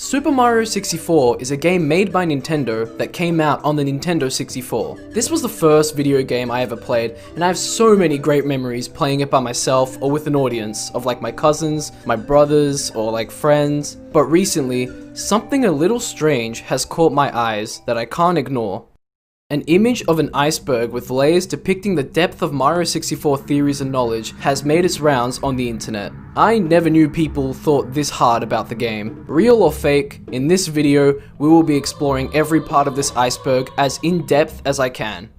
Super Mario 64 is a game made by Nintendo that came out on the Nintendo 64. This was the first video game I ever played, and I have so many great memories playing it by myself or with an audience of like my cousins, my brothers, or like friends. But recently, something a little strange has caught my eyes that I can't ignore. An image of an iceberg with layers depicting the depth of Mario 64 theories and knowledge has made its rounds on the internet. I never knew people thought this hard about the game. Real or fake, in this video, we will be exploring every part of this iceberg as in-depth as I can.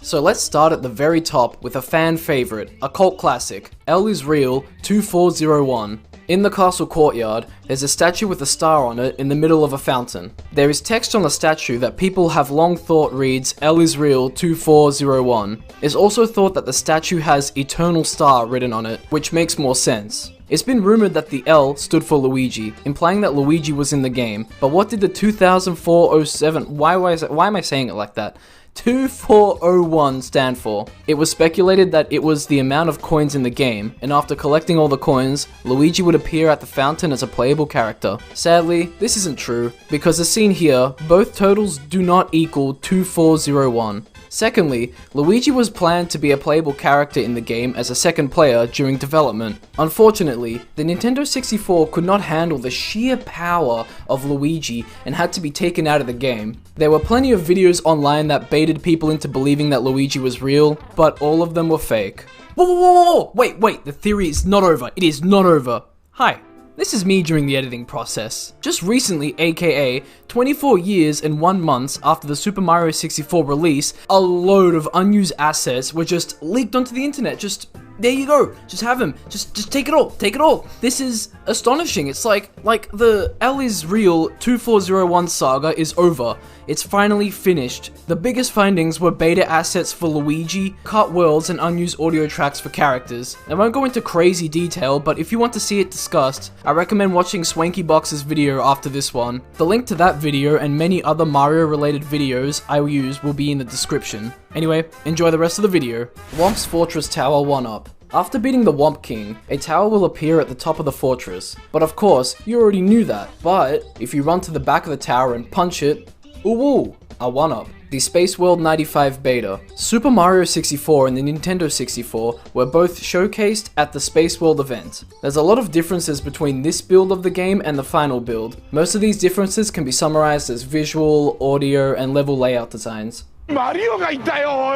So let's start at the very top with a fan favorite, a cult classic, L is Real 2401. In the castle courtyard, there's a statue with a star on it in the middle of a fountain. There is text on the statue that people have long thought reads L is Real 2401. It's also thought that the statue has Eternal Star written on it, which makes more sense. It's been rumored that the L stood for Luigi, implying that Luigi was in the game, but what did the 2004-07, why am I saying it like that? 2401 stand for? It was speculated that it was the amount of coins in the game, and after collecting all the coins, Luigi would appear at the fountain as a playable character. Sadly, this isn't true, because as seen here, both totals do not equal 2401. Secondly, Luigi was planned to be a playable character in the game as a second player during development. Unfortunately, the Nintendo 64 could not handle the sheer power of Luigi and had to be taken out of the game. There were plenty of videos online that baited people into believing that Luigi was real, but all of them were fake. Whoa, wait, the theory is not over. It is not over. Hi. This is me during the editing process. Just recently, aka 24 years and 1 month after the Super Mario 64 release, a load of unused assets were just leaked onto the internet. Just, there you go, just have them, just take it all. This is astonishing. It's like the L is Real 2401 saga is over. It's finally finished. The biggest findings were beta assets for Luigi, cut worlds, and unused audio tracks for characters. I won't go into crazy detail, but if you want to see it discussed, I recommend watching Swanky Box's video after this one. The link to that video and many other Mario related videos I will use will be in the description. Anyway, enjoy the rest of the video. Womp's Fortress Tower 1-up. After beating the Womp King, a tower will appear at the top of the fortress. But of course, you already knew that. But if you run to the back of the tower and punch it, ooh, a 1-up. The Space World 95 beta. Super Mario 64 and the Nintendo 64 were both showcased at the Space World event. There's a lot of differences between this build of the game and the final build. Most of these differences can be summarized as visual, audio, and level layout designs. Marioがいたよお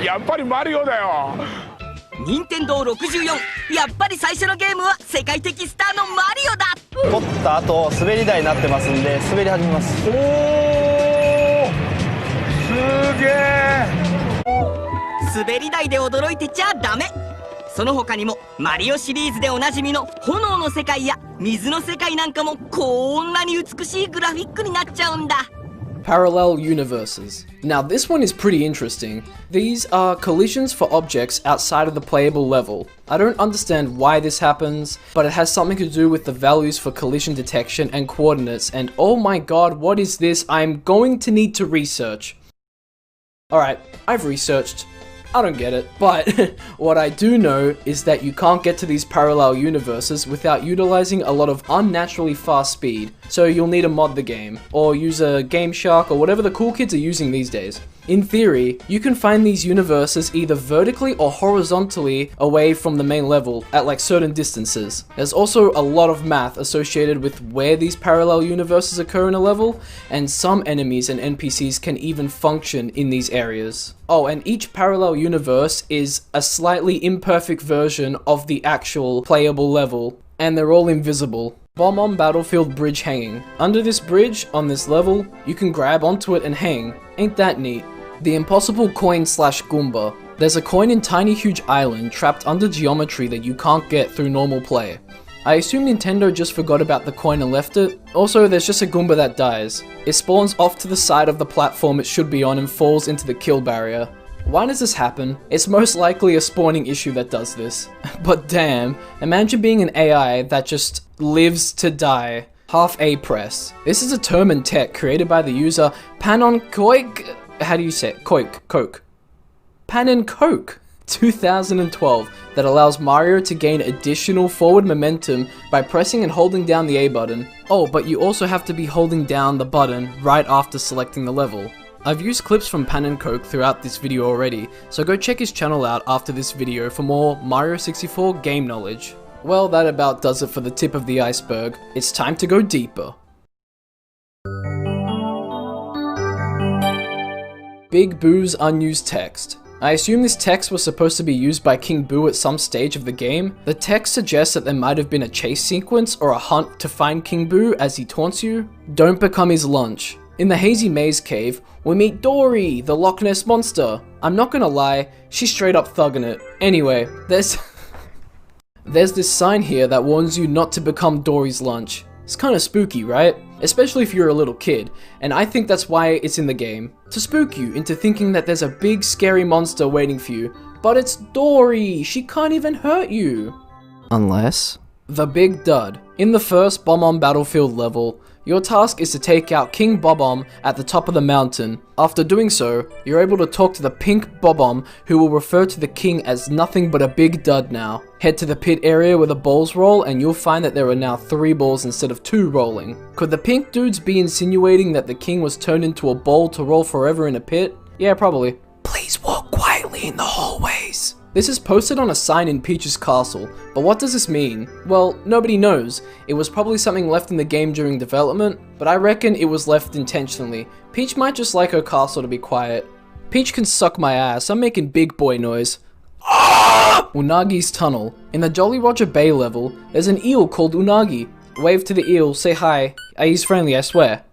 い。やっぱりマリオだよ。任天堂64、やっぱり最初のゲームは世界的スターのマリオだ。取った後滑り台になってますんで滑り始めます。おお、すげえ。滑り台で驚いてちゃダメ。その他にもマリオシリーズでおなじみの炎の世界や水の世界なんかもこんなに美しいグラフィックになっちゃうんだ。Parallel universes. Now this one is pretty interesting. These are collisions for objects outside of the playable level. I don't understand why this happens, but it has something to do with the values for collision detection and coordinates, and oh my god, what is this? I'm going to need to research. Alright, I've researched. I don't get it, but what I do know is that you can't get to these parallel universes without utilizing a lot of unnaturally fast speed, so you'll need to mod the game, or use a Game Shark, or whatever the cool kids are using these days. In theory, you can find these universes either vertically or horizontally away from the main level at like certain distances. There's also a lot of math associated with where these parallel universes occur in a level, and some enemies and NPCs can even function in these areas. Oh, and each parallel universe is a slightly imperfect version of the actual playable level, and they're all invisible. Bomb on Battlefield Bridge hanging. Under this bridge, on this level, you can grab onto it and hang. Ain't that neat? The Impossible Coin / Goomba. There's a coin in Tiny Huge Island trapped under geometry that you can't get through normal play. I assume Nintendo just forgot about the coin and left it. Also, there's just a Goomba that dies. It spawns off to the side of the platform it should be on and falls into the kill barrier. Why does this happen? It's most likely a spawning issue that does this. But damn, imagine being an AI that just lives to die. Half A press. This is a term in tech created by the user Panonkoik. How do you say it? Coke. Pan and Coke. 2012 that allows Mario to gain additional forward momentum by pressing and holding down the A button. Oh, but you also have to be holding down the button right after selecting the level. I've used clips from Pan and Coke throughout this video already, so go check his channel out after this video for more Mario 64 game knowledge. Well, that about does it for the tip of the iceberg. It's time to go deeper. Big Boo's unused text. I assume this text was supposed to be used by King Boo at some stage of the game. The text suggests that there might have been a chase sequence or a hunt to find King Boo as he taunts you. Don't become his lunch. In the Hazy Maze Cave, we meet Dory, the Loch Ness Monster. I'm not gonna lie, she's straight up thugging it. Anyway, there's this sign here that warns you not to become Dory's lunch. It's kinda spooky, right? Especially if you're a little kid, and I think that's why it's in the game. To spook you into thinking that there's a big scary monster waiting for you. But it's Dory! She can't even hurt you! Unless... The Big Dud. In the first Bob-omb Battlefield level, your task is to take out King Bob-omb at the top of the mountain. After doing so, you're able to talk to the pink Bob-omb, who will refer to the king as nothing but a big dud now. Head to the pit area where the balls roll and you'll find that there are now 3 balls instead of 2 rolling. Could the pink dudes be insinuating that the king was turned into a ball to roll forever in a pit? Yeah, probably. Please walk quietly in the hallways. This is posted on a sign in Peach's castle, but what does this mean? Well, nobody knows. It was probably something left in the game during development, but I reckon it was left intentionally. Peach might just like her castle to be quiet. Peach can suck my ass, I'm making big boy noise. Unagi's Tunnel. In the Jolly Roger Bay level, there's an eel called Unagi. Wave to the eel, say hi. He's friendly, I swear.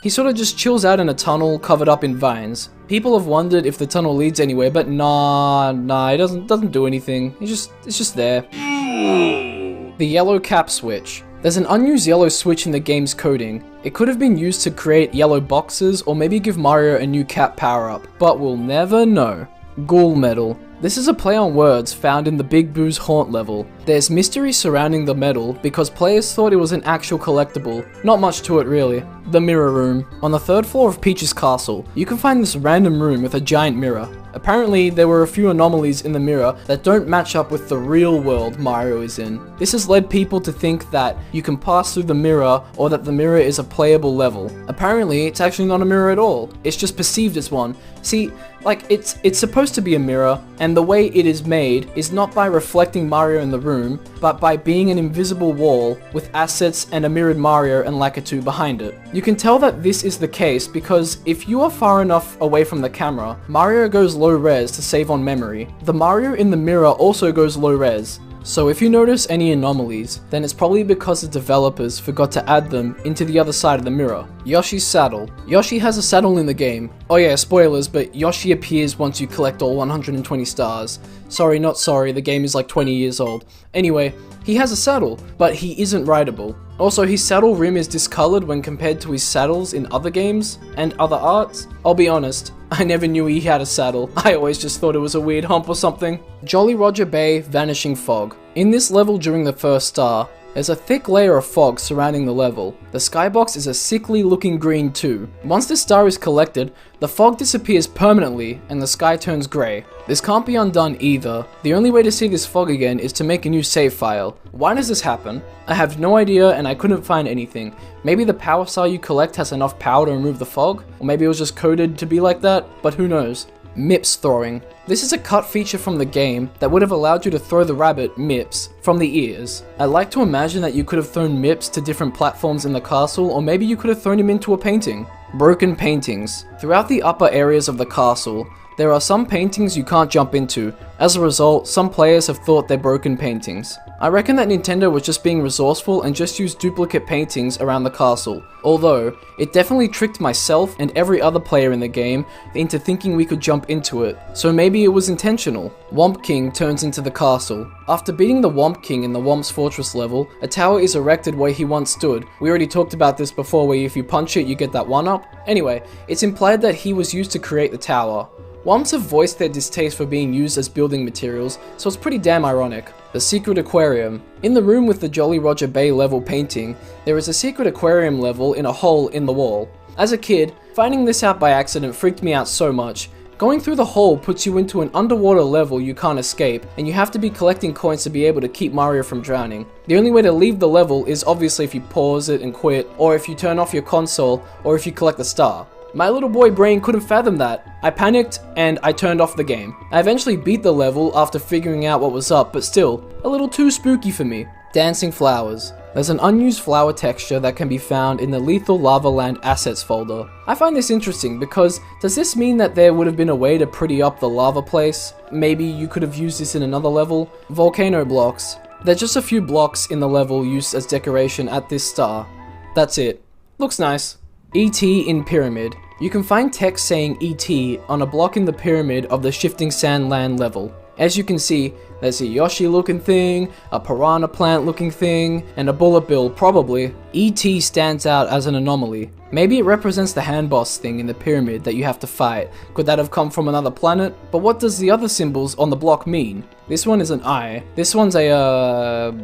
He sort of just chills out in a tunnel covered up in vines. People have wondered if the tunnel leads anywhere, but nah, it doesn't do anything. It's just there. The yellow cap switch. There's an unused yellow switch in the game's coding. It could have been used to create yellow boxes or maybe give Mario a new cap power-up, but we'll never know. Ghoul Medal. This is a play on words found in the Big Boo's Haunt level. There's mystery surrounding the medal because players thought it was an actual collectible. Not much to it really. The Mirror Room. On the 3rd floor of Peach's castle, you can find this random room with a giant mirror. Apparently, there were a few anomalies in the mirror that don't match up with the real world Mario is in. This has led people to think that you can pass through the mirror or that the mirror is a playable level. Apparently, it's actually not a mirror at all. It's just perceived as one. See, like, it's supposed to be a mirror, and the way it is made is not by reflecting Mario in the room, but by being an invisible wall with assets and a mirrored Mario and Lakitu behind it. You can tell that this is the case because if you are far enough away from the camera, Mario goes low res to save on memory. The Mario in the mirror also goes low res. So if you notice any anomalies, then it's probably because the developers forgot to add them into the other side of the mirror. Yoshi's Saddle. Yoshi has a saddle in the game. Oh yeah, spoilers, but Yoshi appears once you collect all 120 stars. Sorry, not sorry, the game is like 20 years old. Anyway, he has a saddle, but he isn't rideable. Also, his saddle rim is discolored when compared to his saddles in other games and other arts. I'll be honest, I never knew he had a saddle. I always just thought it was a weird hump or something. Jolly Roger Bay Vanishing Fog. In this level during the first star, there's a thick layer of fog surrounding the level. The skybox is a sickly looking green too. Once this star is collected, the fog disappears permanently and the sky turns grey. This can't be undone either. The only way to see this fog again is to make a new save file. Why does this happen? I have no idea and I couldn't find anything. Maybe the power star you collect has enough power to remove the fog, or maybe it was just coded to be like that, but who knows. Mips throwing. This is a cut feature from the game that would have allowed you to throw the rabbit, Mips, from the ears. I like to imagine that you could have thrown Mips to different platforms in the castle, or maybe you could have thrown him into a painting. Broken paintings. Throughout the upper areas of the castle, there are some paintings you can't jump into. As a result, some players have thought they're broken paintings. I reckon that Nintendo was just being resourceful and just used duplicate paintings around the castle. Although, it definitely tricked myself and every other player in the game into thinking we could jump into it. So maybe it was intentional. Womp King turns into the castle. After beating the Womp King in the Womp's Fortress level, a tower is erected where he once stood. We already talked about this before, where if you punch it, you get that 1-up. Anyway, it's implied that he was used to create the tower. Womps have voiced their distaste for being used as building materials, so it's pretty damn ironic. The Secret Aquarium. In the room with the Jolly Roger Bay level painting, there is a secret aquarium level in a hole in the wall. As a kid, finding this out by accident freaked me out so much. Going through the hole puts you into an underwater level you can't escape, and you have to be collecting coins to be able to keep Mario from drowning. The only way to leave the level is obviously if you pause it and quit, or if you turn off your console, or if you collect a star. My little boy brain couldn't fathom that. I panicked and I turned off the game. I eventually beat the level after figuring out what was up, but still, a little too spooky for me. Dancing flowers. There's an unused flower texture that can be found in the Lethal Lava Land Assets folder. I find this interesting because does this mean that there would have been a way to pretty up the lava place? Maybe you could have used this in another level? Volcano blocks. There's just a few blocks in the level used as decoration at this star. That's it. Looks nice. E.T. in Pyramid. You can find text saying E.T. on a block in the pyramid of the Shifting Sand Land level. As you can see, there's a Yoshi looking thing, a piranha plant looking thing, and a bullet bill probably. E.T. stands out as an anomaly. Maybe it represents the hand boss thing in the pyramid that you have to fight. Could that have come from another planet? But what does the other symbols on the block mean? This one is an eye. This one's a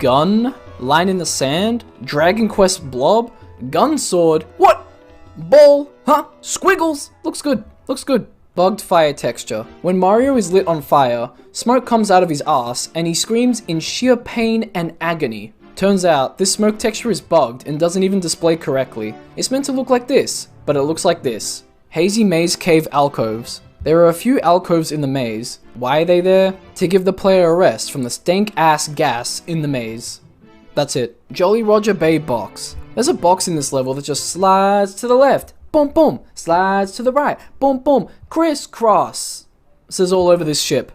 gun? Line in the sand? Dragon Quest blob? Gun sword? What? Ball? Huh? Squiggles? Looks good. Looks good. Bugged fire texture. When Mario is lit on fire, smoke comes out of his ass and he screams in sheer pain and agony. Turns out, this smoke texture is bugged and doesn't even display correctly. It's meant to look like this, but it looks like this. Hazy Maze Cave alcoves. There are a few alcoves in the maze. Why are they there? To give the player a rest from the stank-ass gas in the maze. That's it. Jolly Roger Bay box. There's a box in this level that just slides to the left. Boom, boom. Slides to the right. Boom, boom. Crisscross. This is all over this ship.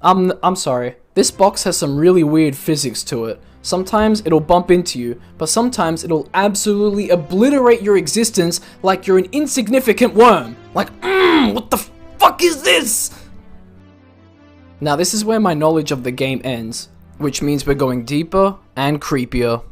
I'm sorry. This box has some really weird physics to it. Sometimes it'll bump into you, but sometimes it'll absolutely obliterate your existence like you're an insignificant worm. Like, what the fuck is this? Now this is where my knowledge of the game ends, which means we're going deeper and creepier.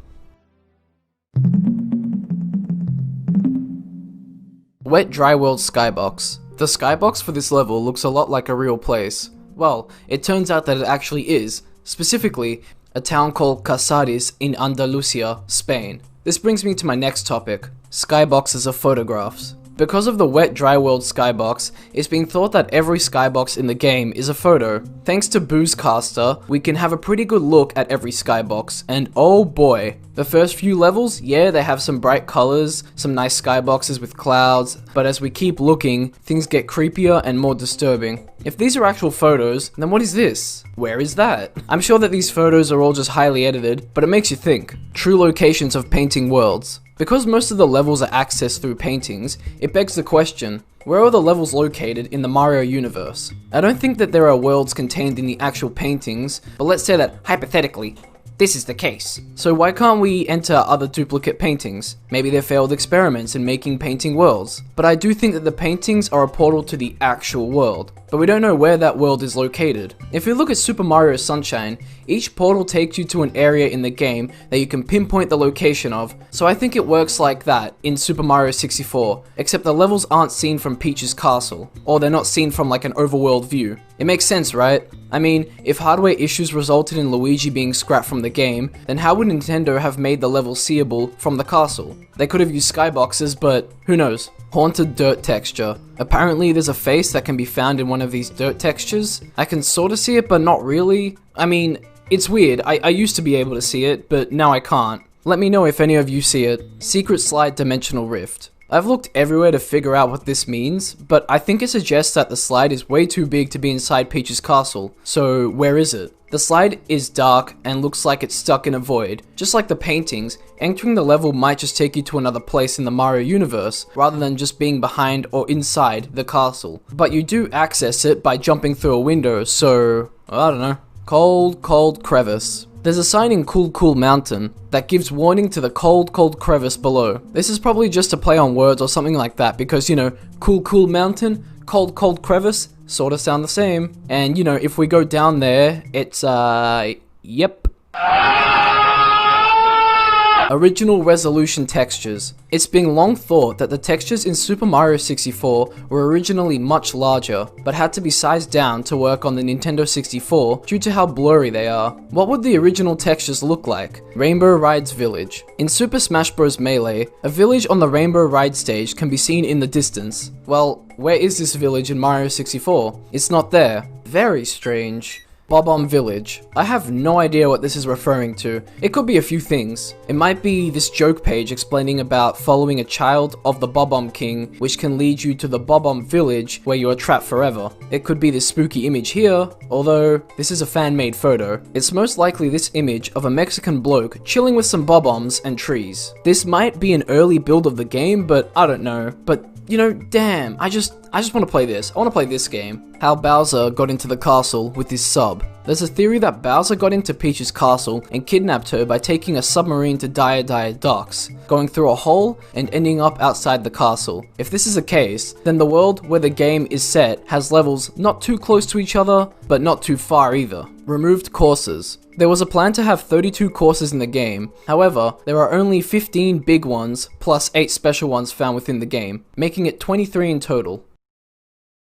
Wet Dry World Skybox. The skybox for this level looks a lot like a real place. Well, it turns out that it actually is, specifically, a town called Casares in Andalusia, Spain. This brings me to my next topic, skyboxes of photographs. Because of the Wet Dry World skybox, it's been thought that every skybox in the game is a photo. Thanks to Boozcaster, we can have a pretty good look at every skybox, and oh boy. The first few levels, yeah, they have some bright colors, some nice skyboxes with clouds, but as we keep looking, things get creepier and more disturbing. If these are actual photos, then what is this? Where is that? I'm sure that these photos are all just highly edited, but it makes you think. True locations of painting worlds. Because most of the levels are accessed through paintings, it begs the question, where are the levels located in the Mario universe? I don't think that there are worlds contained in the actual paintings, but let's say that, hypothetically, this is the case. So why can't we enter other duplicate paintings? Maybe they're failed experiments in making painting worlds. But I do think that the paintings are a portal to the actual world. But we don't know where that world is located. If you look at Super Mario Sunshine, each portal takes you to an area in the game that you can pinpoint the location of, so I think it works like that in Super Mario 64, except the levels aren't seen from Peach's castle, or they're not seen from like an overworld view. It makes sense, right? I mean, if hardware issues resulted in Luigi being scrapped from the game, then how would Nintendo have made the level seeable from the castle? They could have used skyboxes, but who knows? Haunted dirt texture. Apparently there's a face that can be found in one of these dirt textures. I can sorta see it, but not really. I mean, it's weird. I used to be able to see it, but now I can't. Let me know if any of you see it. Secret Slide Dimensional Rift. I've looked everywhere to figure out what this means, but I think it suggests that the slide is way too big to be inside Peach's castle. So where is it? The slide is dark and looks like it's stuck in a void. Just like the paintings, entering the level might just take you to another place in the Mario universe, rather than just being behind or inside the castle. But you do access it by jumping through a window, so I don't know. Cold crevice. There's a sign in Cool Mountain that gives warning to the cold crevice below. This is probably just a play on words or something like that because, you know, Cool Mountain, cold crevice, sort of sound the same. And, you know, if we go down there, it's, yep. Original resolution textures. It's been long thought that the textures in Super Mario 64 were originally much larger, but had to be sized down to work on the Nintendo 64 due to how blurry they are. What would the original textures look like? Rainbow Ride's village. In Super Smash Bros. Melee, a village on the Rainbow Ride stage can be seen in the distance. Well, where is this village in Mario 64? It's not there. Very strange. Bob-omb Village. I have no idea what this is referring to. It could be a few things. It might be this joke page explaining about following a child of the Bob-omb King, which can lead you to the Bob-omb Village where you are trapped forever. It could be this spooky image here, although this is a fan-made photo. It's most likely this image of a Mexican bloke chilling with some bob-ombs and trees. This might be an early build of the game, but I don't know. But you know, damn, I just want to play this. I want to play this game. How Bowser got into the castle with his sub. There's a theory that Bowser got into Peach's castle and kidnapped her by taking a submarine to Dia Dia docks, going through a hole and ending up outside the castle. If this is the case, then the world where the game is set has levels not too close to each other, but not too far either. Removed courses. There was a plan to have 32 courses in the game, however, there are only 15 big ones, plus 8 special ones found within the game, making it 23 in total.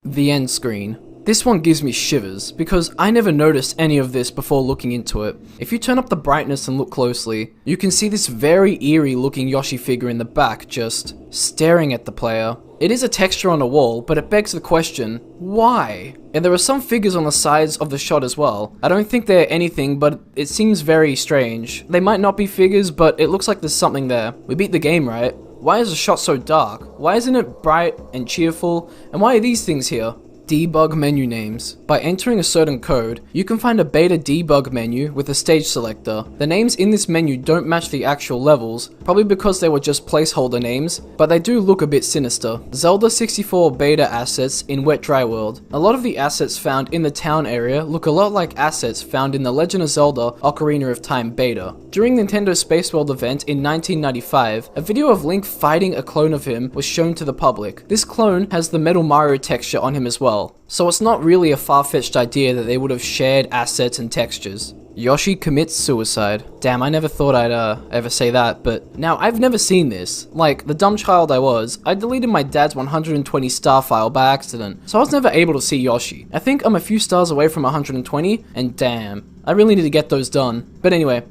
The end screen. This one gives me shivers, because I never noticed any of this before looking into it. If you turn up the brightness and look closely, you can see this very eerie looking Yoshi figure in the back just staring at the player. It is a texture on a wall, but it begs the question, why? And there are some figures on the sides of the shot as well. I don't think they're anything, but it seems very strange. They might not be figures, but it looks like there's something there. We beat the game, right? Why is the shot so dark? Why isn't it bright and cheerful? And why are these things here? Debug menu names. By entering a certain code, you can find a beta debug menu with a stage selector. The names in this menu don't match the actual levels, probably because they were just placeholder names, but they do look a bit sinister. Zelda 64 beta assets in Wet Dry World. A lot of the assets found in the town area look a lot like assets found in the Legend of Zelda Ocarina of Time beta. During Nintendo Space World event in 1995, a video of Link fighting a clone of him was shown to the public. This clone has the Metal Mario texture on him as well. So it's not really a far-fetched idea that they would have shared assets and textures. Yoshi commits suicide. Damn, I never thought I'd ever say that, but now I've never seen this. Like, the dumb child I was, I deleted my dad's 120 star file by accident, so I was never able to see Yoshi. I think I'm a few stars away from 120, and damn, I really need to get those done. But anyway,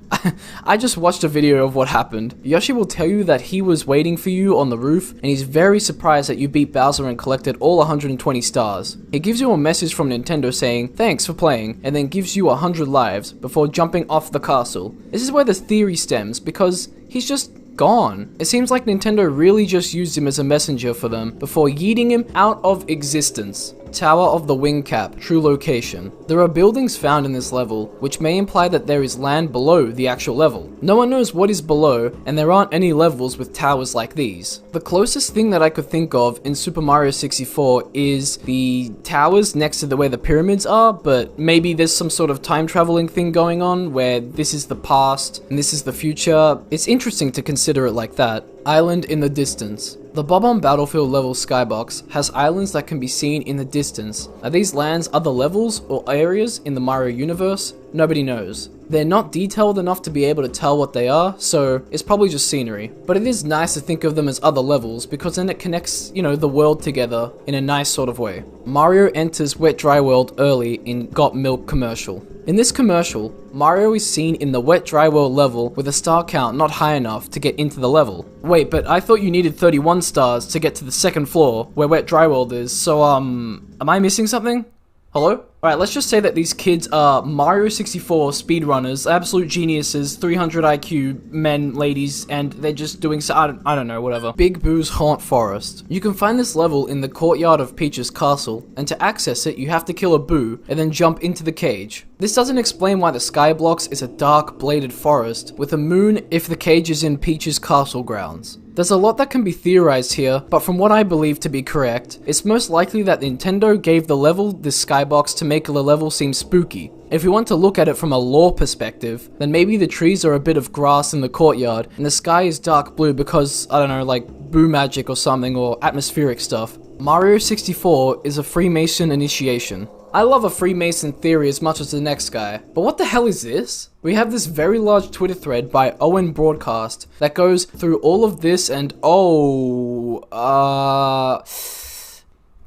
I just watched a video of what happened. Yoshi will tell you that he was waiting for you on the roof, and he's very surprised that you beat Bowser and collected all 120 stars. He gives you a message from Nintendo saying, "Thanks for playing," and then gives you 100 lives before jumping off the castle. This is where the theory stems, because he's just gone. It seems like Nintendo really just used him as a messenger for them before yeeting him out of existence. Tower of the Wing Cap, true location. There are buildings found in this level, which may imply that there is land below the actual level. No one knows what is below, and there aren't any levels with towers like these. The closest thing that I could think of in Super Mario 64 is the towers next to where the pyramids are, but maybe there's some sort of time traveling thing going on where this is the past and this is the future. It's interesting to consider it like that. Island in the distance. The Bob-omb Battlefield level skybox has islands that can be seen in the distance. Are these lands other levels or areas in the Mario universe? Nobody knows. They're not detailed enough to be able to tell what they are, so it's probably just scenery. But it is nice to think of them as other levels, because then it connects, you know, the world together in a nice sort of way. Mario enters Wet Dry World early in Got Milk commercial. In this commercial, Mario is seen in the Wet Dry World level with a star count not high enough to get into the level. Wait, but I thought you needed 31 stars to get to the second floor where Wet Dry World is, so am I missing something? Hello? Alright, let's just say that these kids are Mario 64 speedrunners, absolute geniuses, 300 IQ men, ladies, and they're just doing so, I don't know, whatever. Big Boo's Haunt Forest. You can find this level in the courtyard of Peach's castle, and to access it, you have to kill a Boo, and then jump into the cage. This doesn't explain why the Skyblocks is a dark, bladed forest, with a moon if the cage is in Peach's castle grounds. There's a lot that can be theorized here, but from what I believe to be correct, it's most likely that Nintendo gave the level this skybox to make the level seem spooky. If you want to look at it from a lore perspective, then maybe the trees are a bit of grass in the courtyard, and the sky is dark blue because, I don't know, like Boo magic or something, or atmospheric stuff. Mario 64 is a Freemason initiation. I love a Freemason theory as much as the next guy, but what the hell is this? We have this very large Twitter thread by Owen Broadcast that goes through all of this and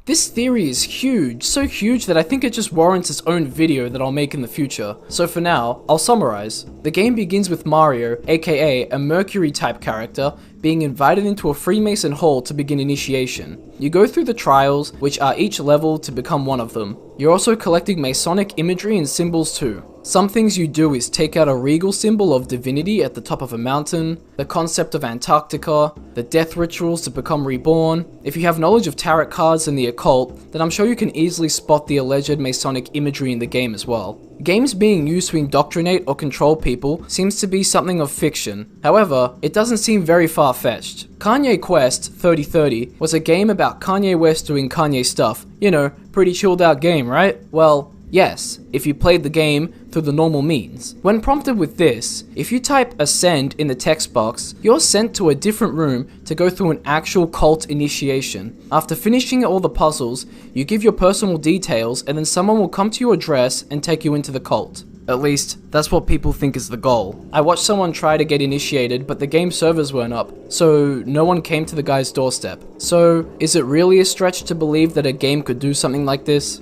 this theory is huge, so huge that I think it just warrants its own video that I'll make in the future. So for now, I'll summarize. The game begins with Mario, aka a Mercury type character, being invited into a Freemason hall to begin initiation. You go through the trials, which are each level to become one of them. You're also collecting Masonic imagery and symbols too. Some things you do is take out a regal symbol of divinity at the top of a mountain, the concept of Antarctica, the death rituals to become reborn. If you have knowledge of tarot cards and the occult, then I'm sure you can easily spot the alleged Masonic imagery in the game as well. Games being used to indoctrinate or control people seems to be something of fiction. However, it doesn't seem very far-fetched. Kanye Quest 3030 was a game about Kanye West doing Kanye stuff. You know, pretty chilled out game, right? Well, yes, if you played the game through the normal means. When prompted with this, if you type ascend in the text box, you're sent to a different room to go through an actual cult initiation. After finishing all the puzzles, you give your personal details and then someone will come to your address and take you into the cult. At least, that's what people think is the goal. I watched someone try to get initiated, but the game servers weren't up, so no one came to the guy's doorstep. So, is it really a stretch to believe that a game could do something like this?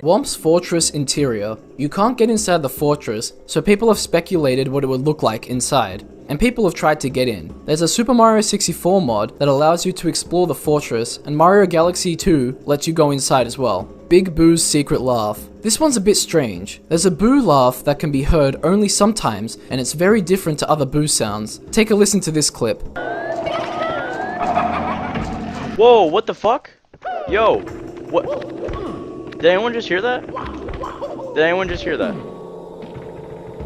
Womp's Fortress interior. You can't get inside the fortress, so people have speculated what it would look like inside. And people have tried to get in. There's a Super Mario 64 mod that allows you to explore the fortress, and Mario Galaxy 2 lets you go inside as well. Big Boo's secret laugh. This one's a bit strange. There's a Boo laugh that can be heard only sometimes, and it's very different to other Boo sounds. Take a listen to this clip. Whoa, what the fuck? Yo, what? Did anyone just hear that? Did anyone just hear that?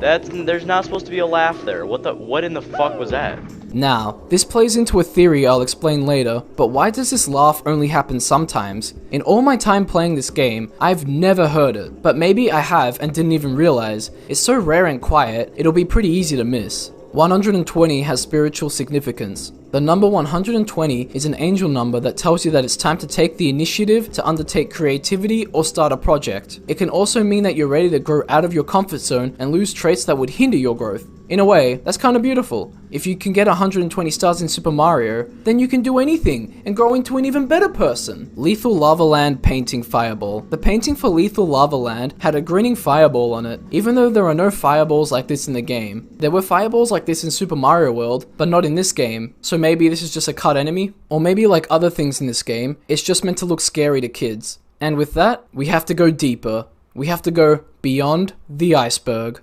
There's not supposed to be a laugh there. What in the fuck was that? Now, this plays into a theory I'll explain later, but why does this laugh only happen sometimes? In all my time playing this game, I've never heard it, but maybe I have and didn't even realize. It's so rare and quiet, it'll be pretty easy to miss. 120 has spiritual significance. The number 120 is an angel number that tells you that it's time to take the initiative to undertake creativity or start a project. It can also mean that you're ready to grow out of your comfort zone and lose traits that would hinder your growth. In a way, that's kind of beautiful. If you can get 120 stars in Super Mario, then you can do anything and grow into an even better person. Lethal Lava Land Painting Fireball. The painting for Lethal Lava Land had a grinning fireball on it, even though there are no fireballs like this in the game. There were fireballs like this in Super Mario World, but not in this game, so maybe this is just a cut enemy? Or maybe like other things in this game, it's just meant to look scary to kids. And with that, we have to go deeper. We have to go beyond the iceberg.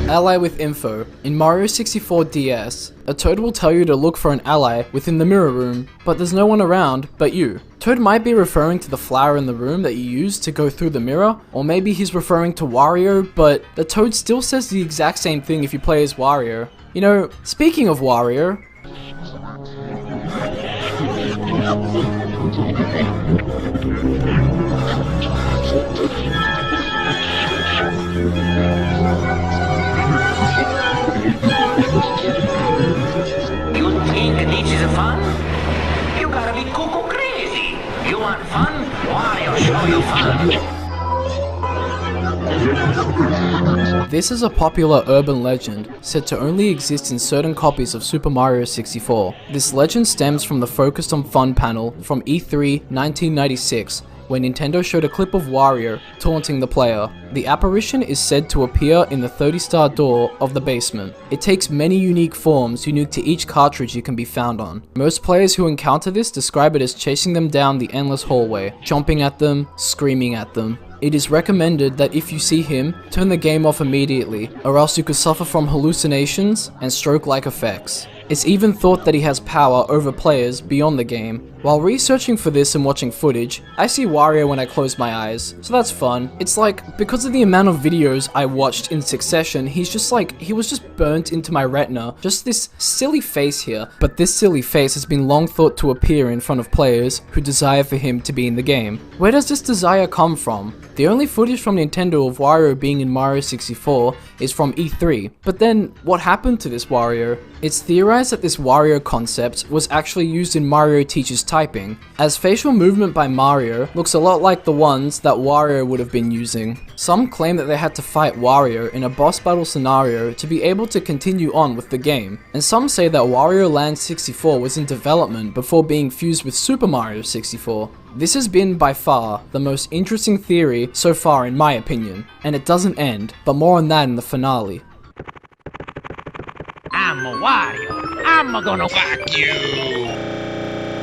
Ally with info. In Mario 64 DS, a Toad will tell you to look for an ally within the mirror room, but there's no one around but you. Toad might be referring to the flower in the room that you use to go through the mirror, or maybe he's referring to Wario, but the Toad still says the exact same thing if you play as Wario. You know, speaking of Wario, You think this is fun? You gotta be cuckoo crazy. You want fun? Wario show you fun. this is a popular urban legend said to only exist in certain copies of Super Mario 64. This legend stems from the Focused on Fun panel from E3 1996, when Nintendo showed a clip of Wario taunting the player. The apparition is said to appear in the 30-star door of the basement. It takes many unique forms unique to each cartridge you can be found on. Most players who encounter this describe it as chasing them down the endless hallway, chomping at them, screaming at them. It is recommended that if you see him, turn the game off immediately, or else you could suffer from hallucinations and stroke-like effects. It's even thought that he has power over players beyond the game. While researching for this and watching footage, I see Wario when I close my eyes, so that's fun. It's like, because of the amount of videos I watched in succession, he was just burnt into my retina. Just this silly face here. But this silly face has been long thought to appear in front of players who desire for him to be in the game. Where does this desire come from? The only footage from Nintendo of Wario being in Mario 64 is from E3. But then, what happened to this Wario? It's theorized that this Wario concept was actually used in Mario Teaches Typing, as facial movement by Mario looks a lot like the ones that Wario would have been using. Some claim that they had to fight Wario in a boss battle scenario to be able to continue on with the game, and some say that Wario Land 64 was in development before being fused with Super Mario 64. This has been by far the most interesting theory so far in my opinion, and it doesn't end, but more on that in the finale. I'm Wario. I'm gonna whack you.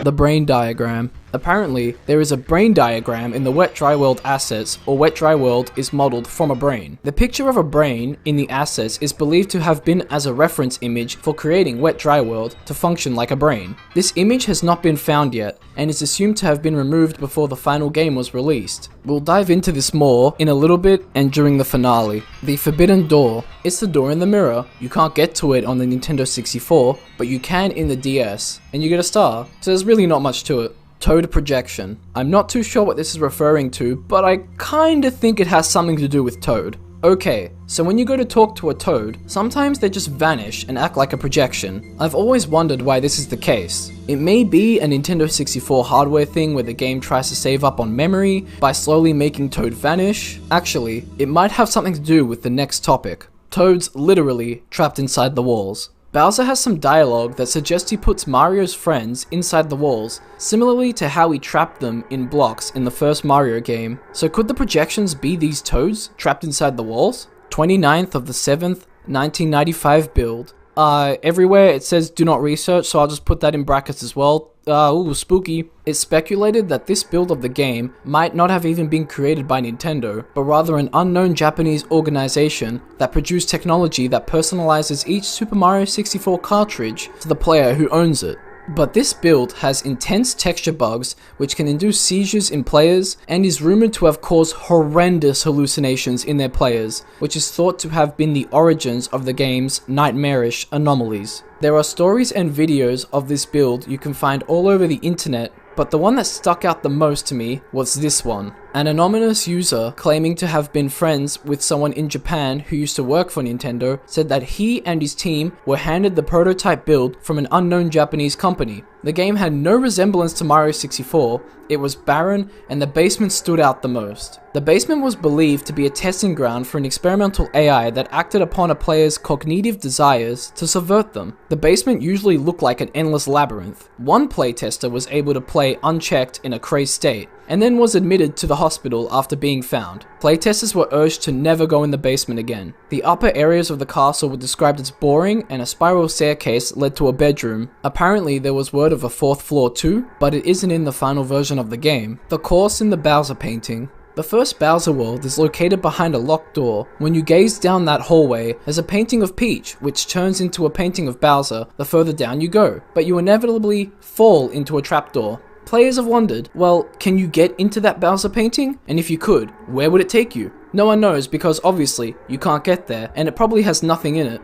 The brain diagram. Apparently, there is a brain diagram in the Wet Dry World assets, or Wet Dry World is modeled from a brain. The picture of a brain in the assets is believed to have been as a reference image for creating Wet Dry World to function like a brain. This image has not been found yet, and is assumed to have been removed before the final game was released. We'll dive into this more in a little bit and during the finale. The Forbidden Door. It's the door in the mirror. You can't get to it on the Nintendo 64, but you can in the DS, and you get a star, so there's really not much to it. Toad projection. I'm not too sure what this is referring to, but I kinda think it has something to do with Toad. Okay, so when you go to talk to a Toad, sometimes they just vanish and act like a projection. I've always wondered why this is the case. It may be a Nintendo 64 hardware thing where the game tries to save up on memory by slowly making Toad vanish. Actually, it might have something to do with the next topic. Toads literally trapped inside the walls. Bowser has some dialogue that suggests he puts Mario's friends inside the walls, similarly to how he trapped them in blocks in the first Mario game. So could the projections be these Toads trapped inside the walls? 29th of the 7th, 1995 build. Everywhere it says do not research, so I'll just put that in brackets as well. Ooh, spooky. It's speculated that this build of the game might not have even been created by Nintendo, but rather an unknown Japanese organization that produced technology that personalizes each Super Mario 64 cartridge to the player who owns it. But this build has intense texture bugs which can induce seizures in players and is rumored to have caused horrendous hallucinations in their players, which is thought to have been the origins of the game's nightmarish anomalies. There are stories and videos of this build you can find all over the internet, but the one that stuck out the most to me was this one. An anonymous user claiming to have been friends with someone in Japan who used to work for Nintendo said that he and his team were handed the prototype build from an unknown Japanese company. The game had no resemblance to Mario 64, it was barren, and the basement stood out the most. The basement was believed to be a testing ground for an experimental AI that acted upon a player's cognitive desires to subvert them. The basement usually looked like an endless labyrinth. One playtester was able to play unchecked in a crazed state, and then was admitted to the hospital after being found. Playtesters were urged to never go in the basement again. The upper areas of the castle were described as boring, and a spiral staircase led to a bedroom. Apparently there was word of a 4th floor too, but it isn't in the final version of the game. The course in the Bowser painting. The first Bowser world is located behind a locked door. When you gaze down that hallway, there's a painting of Peach, which turns into a painting of Bowser the further down you go, but you inevitably fall into a trapdoor. Players have wondered, well, can you get into that Bowser painting? And if you could, where would it take you? No one knows because obviously you can't get there, and it probably has nothing in it.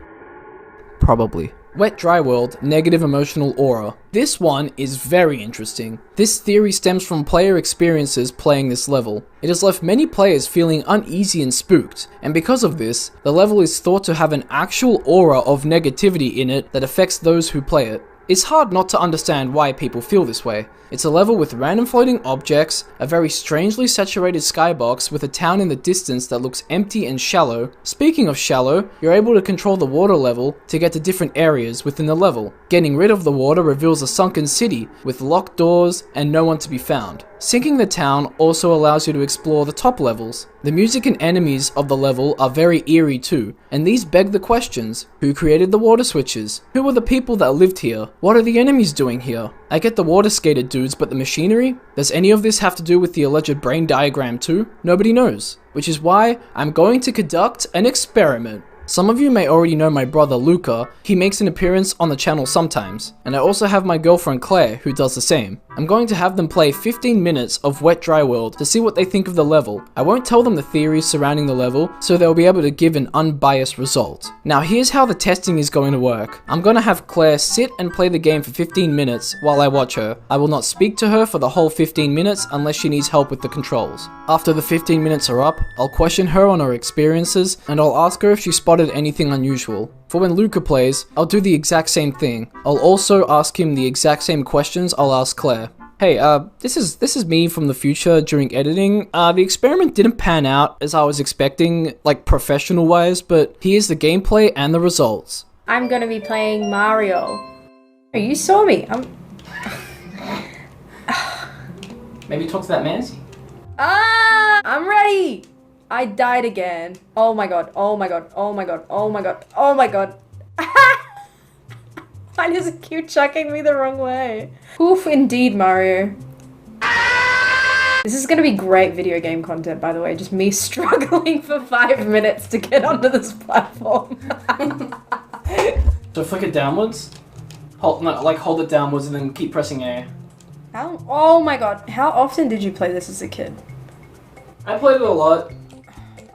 Probably. Wet Dry World, Negative Emotional Aura. This one is very interesting. This theory stems from player experiences playing this level. It has left many players feeling uneasy and spooked, and because of this, the level is thought to have an actual aura of negativity in it that affects those who play it. It's hard not to understand why people feel this way. It's a level with random floating objects, a very strangely saturated skybox with a town in the distance that looks empty and shallow. Speaking of shallow, you're able to control the water level to get to different areas within the level. Getting rid of the water reveals a sunken city with locked doors and no one to be found. Sinking the town also allows you to explore the top levels. The music and enemies of the level are very eerie too, and these beg the questions. Who created the water switches? Who are the people that lived here? What are the enemies doing here? I get the water skater dudes, but the machinery? Does any of this have to do with the alleged brain diagram too? Nobody knows. Which is why I'm going to conduct an experiment. Some of you may already know my brother Luca. He makes an appearance on the channel sometimes, and I also have my girlfriend Claire who does the same. I'm going to have them play 15 minutes of Wet Dry World to see what they think of the level. I won't tell them the theories surrounding the level, so they'll be able to give an unbiased result. Now here's how the testing is going to work. I'm going to have Claire sit and play the game for 15 minutes while I watch her. I will not speak to her for the whole 15 minutes unless she needs help with the controls. After the 15 minutes are up, I'll question her on her experiences, and I'll ask her if she spotted anything unusual. For when Luca plays, I'll do the exact same thing. I'll also ask him the exact same questions I'll ask Claire. Hey, this is me from the future during editing. The experiment didn't pan out as I was expecting, like professional wise, but here's the gameplay and the results. I'm gonna be playing Mario. Oh, you saw me. Maybe talk to that Mancy. I'm ready. I died again. Oh my god, oh my god, oh my god, oh my god, oh my god. Why does it keep chucking me the wrong way? Oof, indeed, Mario. This is gonna be great video game content, by the way. Just me struggling for 5 minutes to get onto this platform. So flick it downwards. Hold it downwards and then keep pressing A. Oh my god, how often did you play this as a kid? I played it a lot.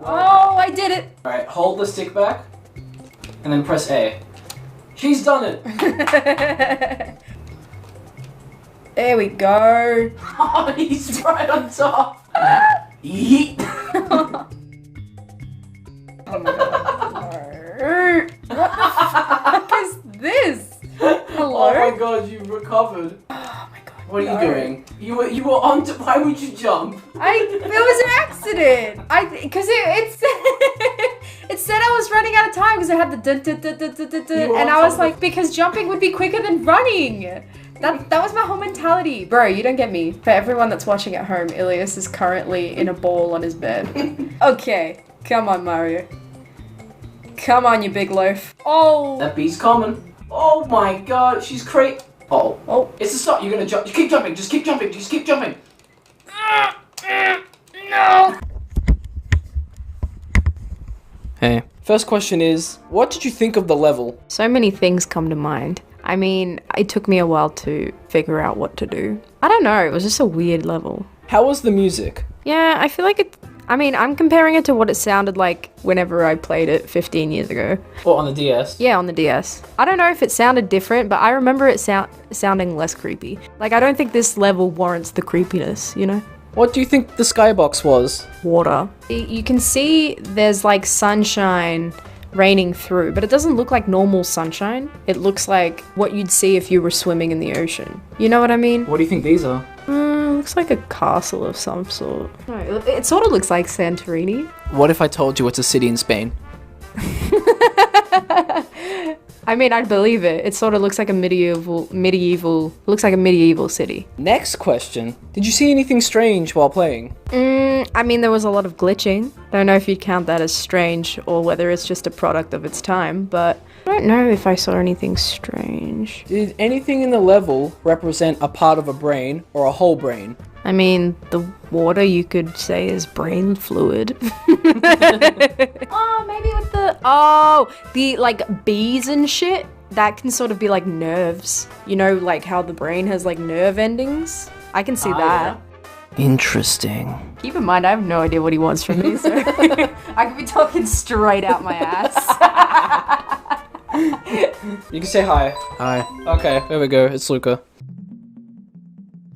Oh, I did it! Alright, hold the stick back, and then press A. She's done it! There we go. Oh, he's right on top! Yeet! Oh my god. What the fuck is this? Hello? Oh my god, you recovered. Oh my god. What are you doing? You were on to, why would you jump? It was an accident. Cause it said I was running out of time because I had the dun dun dun dun dun dun dun, and I was like, because jumping would be quicker than running. That was my whole mentality. Bro, you don't get me. For everyone that's watching at home, Ilias is currently in a ball on his bed. Okay, come on, Mario. Come on, you big loaf. Oh. That bee's coming. Oh my god, she's crazy. Oh. Oh. It's a stop. You're gonna jump. Keep jumping. Just keep jumping. Just keep jumping. No. Hey. First question is, what did you think of the level? So many things come to mind. I mean, it took me a while to figure out what to do. I don't know, it was just a weird level. How was the music? Yeah, I feel like I'm comparing it to what it sounded like whenever I played it 15 years ago. Or on the DS? Yeah, on the DS. I don't know if it sounded different, but I remember it sounding less creepy. Like, I don't think this level warrants the creepiness, you know? What do you think the skybox was? Water. You can see there's like sunshine raining through, but it doesn't look like normal sunshine. It looks like what you'd see if you were swimming in the ocean. You know what I mean? What do you think these are? Looks like a castle of some sort. No, it sort of looks like Santorini. What if I told you it's a city in Spain? I mean, I'd believe it. It sort of looks like a medieval city. Next question. Did you see anything strange while playing? I mean, there was a lot of glitching. Don't know if you'd count that as strange or whether it's just a product of its time, but I don't know if I saw anything strange. Did anything in the level represent a part of a brain or a whole brain? I mean, the water you could say is brain fluid. Oh, maybe with the like bees and shit. That can sort of be like nerves. You know, like how the brain has like nerve endings. I can see that. Yeah. Interesting. Keep in mind, I have no idea what he wants from me, so I could be talking straight out my ass. You can say hi. Hi. Okay, there we go. It's Luca.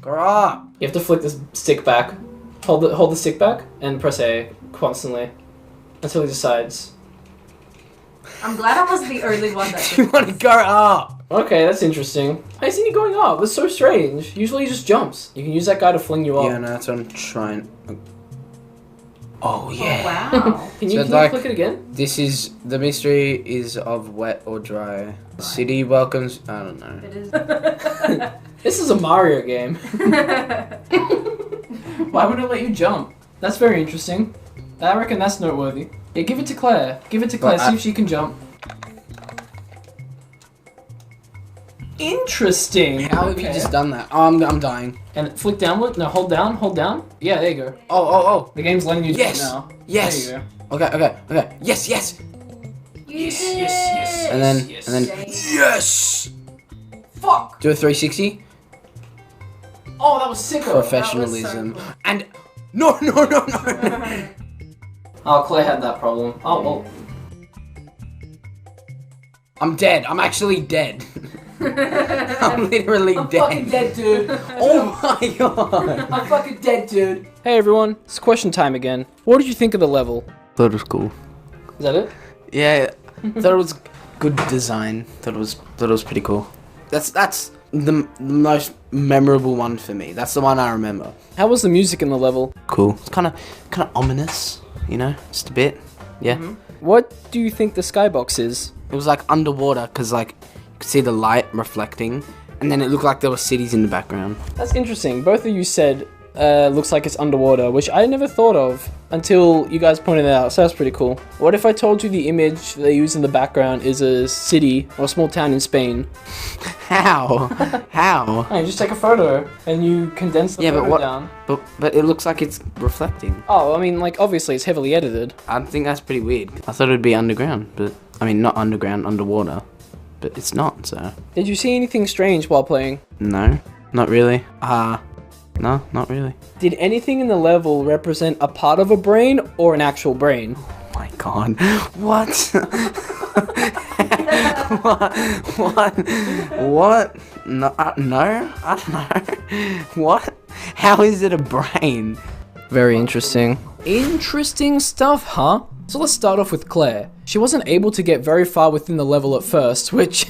Grah! You have to flick this stick back. Hold the stick back and press A constantly until he decides. I'm glad I wasn't the only one that You want to go up? Okay, that's interesting. I seen you going up. That's so strange. Usually he just jumps. You can use that guy to fling you up. Yeah, no, that's what I'm trying. Oh yeah. Wow. Can you like, flick it again? This is the mystery is of wet or dry. The city welcomes. I don't know. It is. This is a Mario game. Why would it let you jump? That's very interesting. I reckon that's noteworthy. Yeah, give it to Claire. Give it to Claire. See if she can jump. Interesting. How have you just done that? Oh, I'm dying. And flick downward. No, hold down. Hold down. Yeah, there you go. Oh. The game's letting you jump Yes. now. Yes. There you go. Okay. Yes. Yes. And then yes. Fuck. Do a 360. Oh, that was sick. Professionalism. That was so cool. And no. Oh, Claire had that problem. Oh, well. I'm dead. I'm actually dead. I'm literally I'm dead. fucking dead, dude. Oh my god. I'm fucking dead, dude. Hey everyone, it's question time again. What did you think of the level? Thought it was cool. Is that it? Yeah, thought it was good design. Thought it was pretty cool. That's the most memorable one for me. That's the one I remember. How was the music in the level? Cool. It's kind of ominous, you know, just a bit. Yeah. What do you think the skybox is? It was like underwater because like you could see the light reflecting, and then it looked like there were cities in the background. That's interesting. Both of you said looks like it's underwater, which I never thought of until you guys pointed it out, so that's pretty cool. What if I told you the image they use in the background is a city or a small town in Spain? How? How? Oh, you just take a photo and you condense the photo down. But it looks like it's reflecting. Oh, I mean, like, obviously it's heavily edited. I think that's pretty weird. I thought it'd be underground, but I mean not underground, underwater. But it's not, so. Did you see anything strange while playing? No, not really. No, not really. Did anything in the level represent a part of a brain or an actual brain? Oh my god. What? What? No, I don't know. What? How is it a brain? Very interesting. Interesting stuff, huh? So let's start off with Claire. She wasn't able to get very far within the level at first, which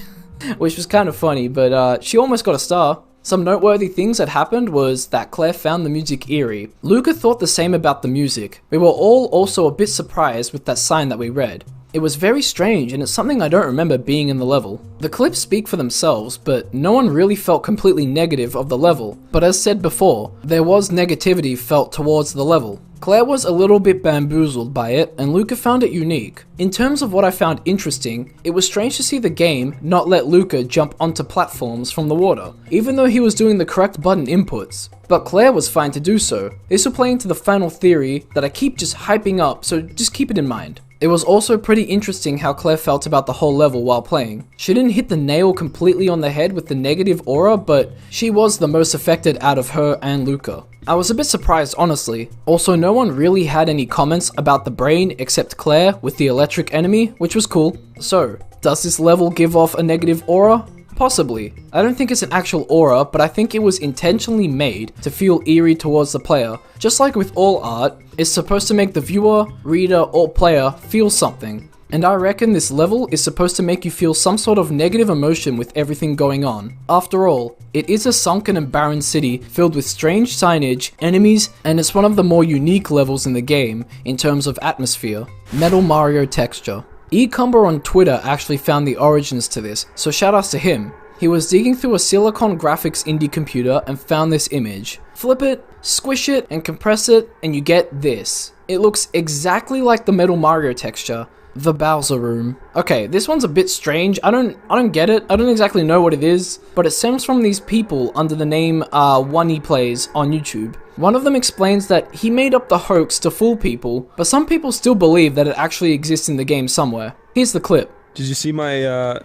was kind of funny, but she almost got a star. Some noteworthy things that happened was that Claire found the music eerie. Luca thought the same about the music. We were all also a bit surprised with that sign that we read. It was very strange, and it's something I don't remember being in the level. The clips speak for themselves, but no one really felt completely negative of the level. But as said before, there was negativity felt towards the level. Claire was a little bit bamboozled by it, and Luca found it unique. In terms of what I found interesting, it was strange to see the game not let Luca jump onto platforms from the water, even though he was doing the correct button inputs. But Claire was fine to do so. This will play into the final theory that I keep just hyping up, so just keep it in mind. It was also pretty interesting how Claire felt about the whole level while playing. She didn't hit the nail completely on the head with the negative aura, but she was the most affected out of her and Luca. I was a bit surprised, honestly. Also, no one really had any comments about the brain except Claire with the electric enemy, which was cool. So, does this level give off a negative aura? Possibly. I don't think it's an actual aura, but I think it was intentionally made to feel eerie towards the player. Just like with all art, it's supposed to make the viewer, reader, or player feel something. And I reckon this level is supposed to make you feel some sort of negative emotion with everything going on. After all, it is a sunken and barren city filled with strange signage, enemies, and it's one of the more unique levels in the game in terms of atmosphere. Metal Mario texture. eCumber on Twitter actually found the origins to this, so shoutouts to him. He was digging through a Silicon Graphics indie computer and found this image. Flip it, squish it, and compress it, and you get this. It looks exactly like the Metal Mario texture. The Bowser Room. Okay, this one's a bit strange. I don't get it. I don't exactly know what it is, but it stems from these people under the name One Plays on YouTube. One of them explains that he made up the hoax to fool people, but some people still believe that it actually exists in the game somewhere. Here's the clip. Did you see my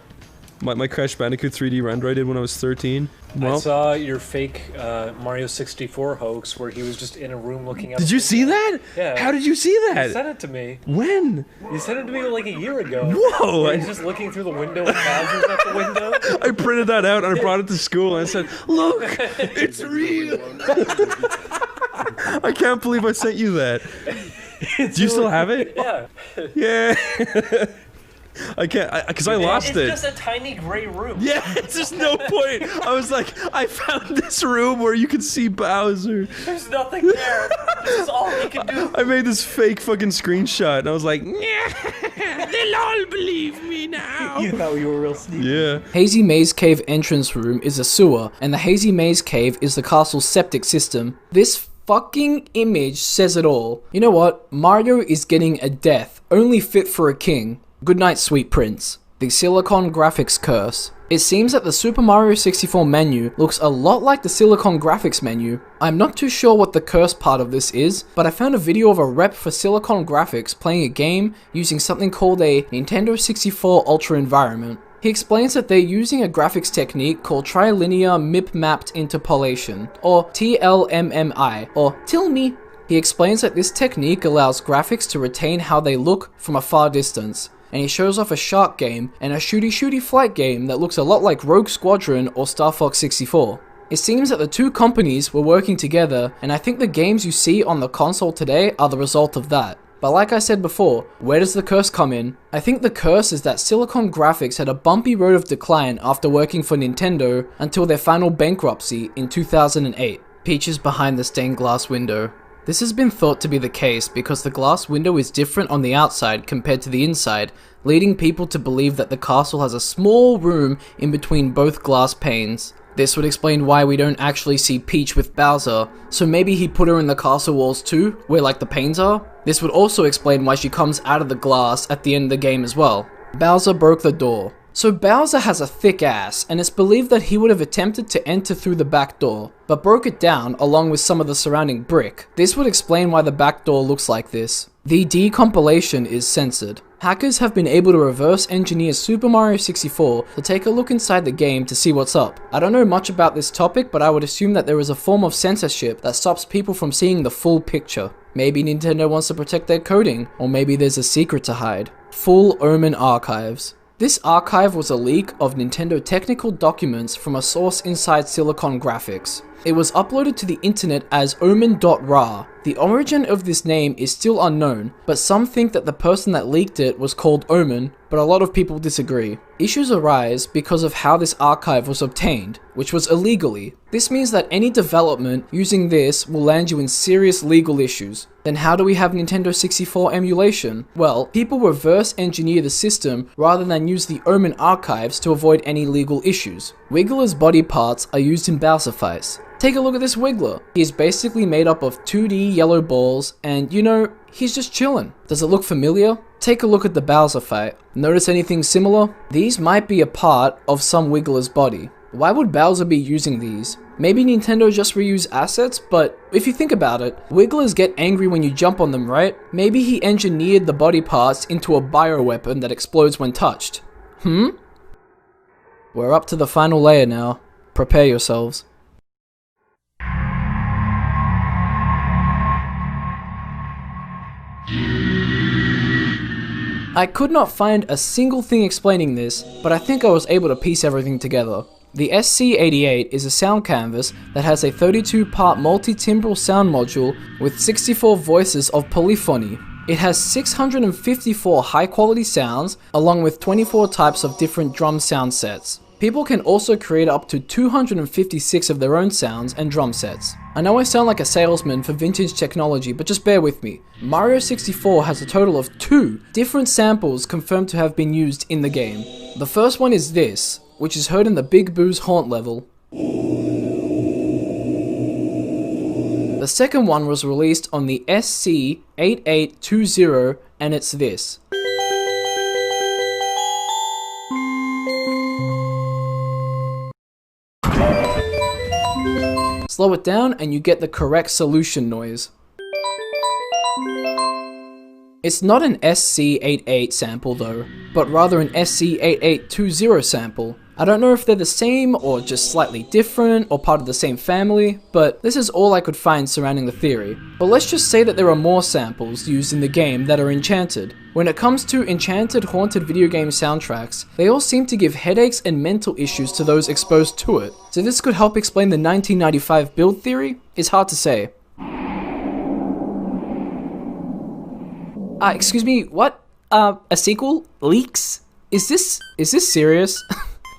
my Crash Bandicoot 3D render I did when I was 13? Well, I saw your fake Mario 64 hoax where he was just in a room looking at. Did you see that? Yeah. How did you see that? You sent it to me. When? You sent it to me like a year ago. Whoa! He's just looking through the window with Bowser's at the window. I printed that out and I brought it to school and I said, "Look, it's real." I can't believe I sent you that. Do you still have it? Yeah. Yeah. I can't, because I lost it. It's just a tiny gray room. Yeah, it's just no point. I was like, I found this room where you can see Bowser. There's nothing there. This is all he can do. I made this fake fucking screenshot, and I was like, yeah, they'll all believe me now. You thought you were real sneaky. Yeah. Hazy Maze Cave entrance room is a sewer, and the Hazy Maze Cave is the castle's septic system. This fucking image says it all. You know what? Mario is getting a death, only fit for a king. Good night, sweet prince. The Silicon Graphics curse. It seems that the Super Mario 64 menu looks a lot like the Silicon Graphics menu. I'm not too sure what the curse part of this is, but I found a video of a rep for Silicon Graphics playing a game using something called a Nintendo 64 Ultra environment. He explains that they're using a graphics technique called Trilinear Mip-Mapped Interpolation, or TLMMI, or TILMI. He explains that this technique allows graphics to retain how they look from a far distance, and he shows off a shark game and a shooty flight game that looks a lot like Rogue Squadron or Star Fox 64. It seems that the two companies were working together, and I think the games you see on the console today are the result of that. But like I said before, where does the curse come in? I think the curse is that Silicon Graphics had a bumpy road of decline after working for Nintendo until their final bankruptcy in 2008. Peaches behind the stained glass window. This has been thought to be the case because the glass window is different on the outside compared to the inside, leading people to believe that the castle has a small room in between both glass panes. This would explain why we don't actually see Peach with Bowser, so maybe he put her in the castle walls too, where like the panes are? This would also explain why she comes out of the glass at the end of the game as well. Bowser broke the door. So Bowser has a thick ass, and it's believed that he would have attempted to enter through the back door, but broke it down along with some of the surrounding brick. This would explain why the back door looks like this. The decompilation is censored. Hackers have been able to reverse engineer Super Mario 64 to take a look inside the game to see what's up. I don't know much about this topic, but I would assume that there is a form of censorship that stops people from seeing the full picture. Maybe Nintendo wants to protect their coding, or maybe there's a secret to hide. Full Omen Archives. This archive was a leak of Nintendo technical documents from a source inside Silicon Graphics. It was uploaded to the internet as omen.ra. The origin of this name is still unknown, but some think that the person that leaked it was called Omen, but a lot of people disagree. Issues arise because of how this archive was obtained, which was illegally. This means that any development using this will land you in serious legal issues. Then how do we have Nintendo 64 emulation? Well, people reverse engineer the system rather than use the Omen archives to avoid any legal issues. Wiggler's body parts are used in Bowser fights. Take a look at this Wiggler. He is basically made up of 2D yellow balls, and you know, he's just chilling. Does it look familiar? Take a look at the Bowser fight. Notice anything similar? These might be a part of some Wiggler's body. Why would Bowser be using these? Maybe Nintendo just reuse assets, but if you think about it, Wigglers get angry when you jump on them, right? Maybe he engineered the body parts into a bioweapon that explodes when touched. We're up to the final layer now. Prepare yourselves. I could not find a single thing explaining this, but I think I was able to piece everything together. The SC88 is a sound canvas that has a 32-part multi-timbral sound module with 64 voices of polyphony. It has 654 high-quality sounds, along with 24 types of different drum sound sets. People can also create up to 256 of their own sounds and drum sets. I know I sound like a salesman for vintage technology, but just bear with me. Mario 64 has a total of 2 different samples confirmed to have been used in the game. The first one is this, which is heard in the Big Boo's Haunt level. The second one was released on the SC8820, and it's this. Slow it down and you get the correct solution noise. It's not an SC88 sample though, but rather an SC8820 sample. I don't know if they're the same or just slightly different or part of the same family, but this is all I could find surrounding the theory. But let's just say that there are more samples used in the game that are enchanted. When it comes to enchanted haunted video game soundtracks, they all seem to give headaches and mental issues to those exposed to it. So this could help explain the 1995 build theory? It's hard to say. Excuse me, what? A sequel? Leaks? Is this serious?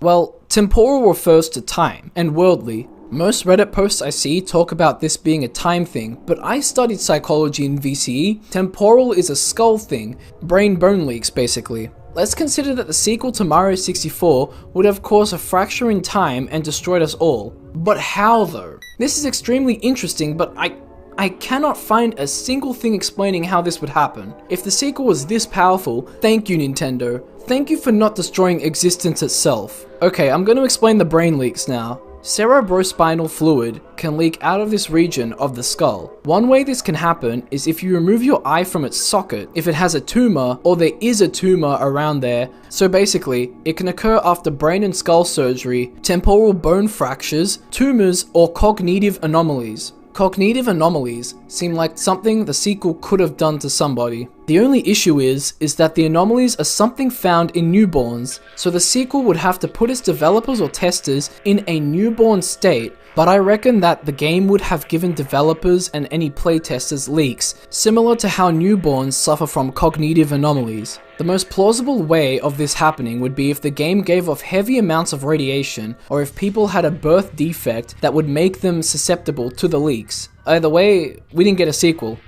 Well, temporal refers to time, and worldly. Most Reddit posts I see talk about this being a time thing, but I studied psychology in VCE. Temporal is a skull thing, brain-bone leaks basically. Let's consider that the sequel to Mario 64 would have caused a fracture in time and destroyed us all. But how though? This is extremely interesting, but I I cannot find a single thing explaining how this would happen. If the sequel was this powerful, thank you, Nintendo. Thank you for not destroying existence itself. Okay, I'm going to explain the brain leaks now. Cerebrospinal fluid can leak out of this region of the skull. One way this can happen is if you remove your eye from its socket, if it has a tumor or there is a tumor around there. So basically, it can occur after brain and skull surgery, temporal bone fractures, tumors, or cognitive anomalies. Cognitive anomalies seem like something the sequel could have done to somebody. The only issue is that the anomalies are something found in newborns, so the sequel would have to put its developers or testers in a newborn state, but I reckon that the game would have given developers and any playtesters leaks, similar to how newborns suffer from cognitive anomalies. The most plausible way of this happening would be if the game gave off heavy amounts of radiation, or if people had a birth defect that would make them susceptible to the leaks. Either way, we didn't get a sequel.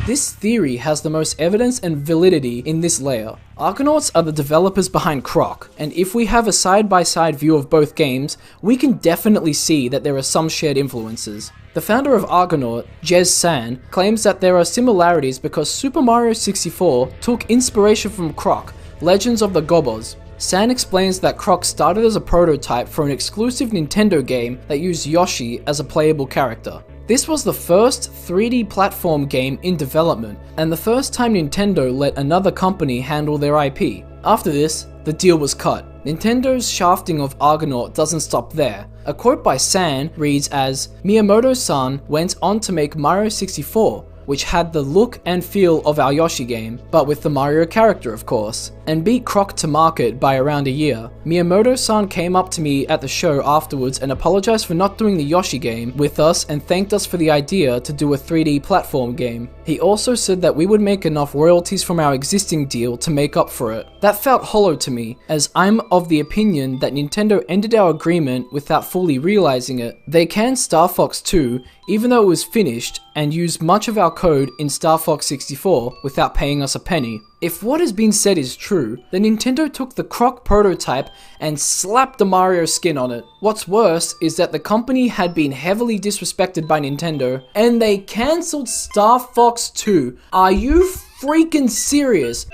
This theory has the most evidence and validity in this layer. Argonauts are the developers behind Croc, and if we have a side-by-side view of both games, we can definitely see that there are some shared influences. The founder of Argonaut, Jez San, claims that there are similarities because Super Mario 64 took inspiration from Croc, Legends of the Gobos. San explains that Croc started as a prototype for an exclusive Nintendo game that used Yoshi as a playable character. This was the first 3D platform game in development, and the first time Nintendo let another company handle their IP. After this, the deal was cut. Nintendo's shafting of Argonaut doesn't stop there. A quote by San reads as, "Miyamoto-san went on to make Mario 64, which had the look and feel of our Yoshi game, but with the Mario character of course, and beat Croc to market by around a year. Miyamoto-san came up to me at the show afterwards and apologized for not doing the Yoshi game with us and thanked us for the idea to do a 3D platform game. He also said that we would make enough royalties from our existing deal to make up for it. That felt hollow to me, as I'm of the opinion that Nintendo ended our agreement without fully realizing it. They canned Star Fox 2, even though it was finished, and used much of our code in Star Fox 64 without paying us a penny. If what has been said is true, then Nintendo took the Croc prototype and slapped the Mario skin on it. What's worse is that the company had been heavily disrespected by Nintendo, and they cancelled Star Fox 2. Are you freaking serious?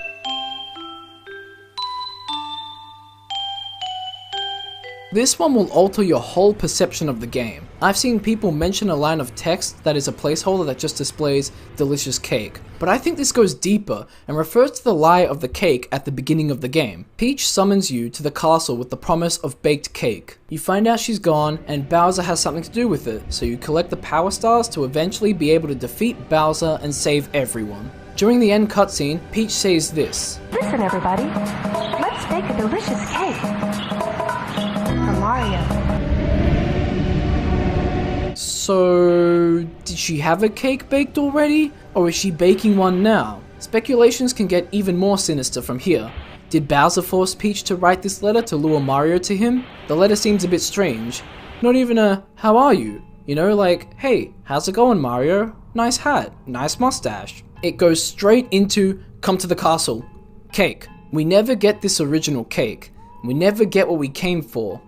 This one will alter your whole perception of the game. I've seen people mention a line of text that is a placeholder that just displays delicious cake. But I think this goes deeper and refers to the lie of the cake at the beginning of the game. Peach summons you to the castle with the promise of baked cake. You find out she's gone and Bowser has something to do with it, so you collect the power stars to eventually be able to defeat Bowser and save everyone. During the end cutscene, Peach says this. Listen everybody, let's bake a delicious cake. For Mario. So, did she have a cake baked already? Or is she baking one now? Speculations can get even more sinister from here. Did Bowser force Peach to write this letter to lure Mario to him? The letter seems a bit strange. Not even a, how are you? You know, like, hey, how's it going, Mario? Nice hat, nice mustache. It goes straight into, come to the castle. Cake. We never get this original cake. We never get what we came for.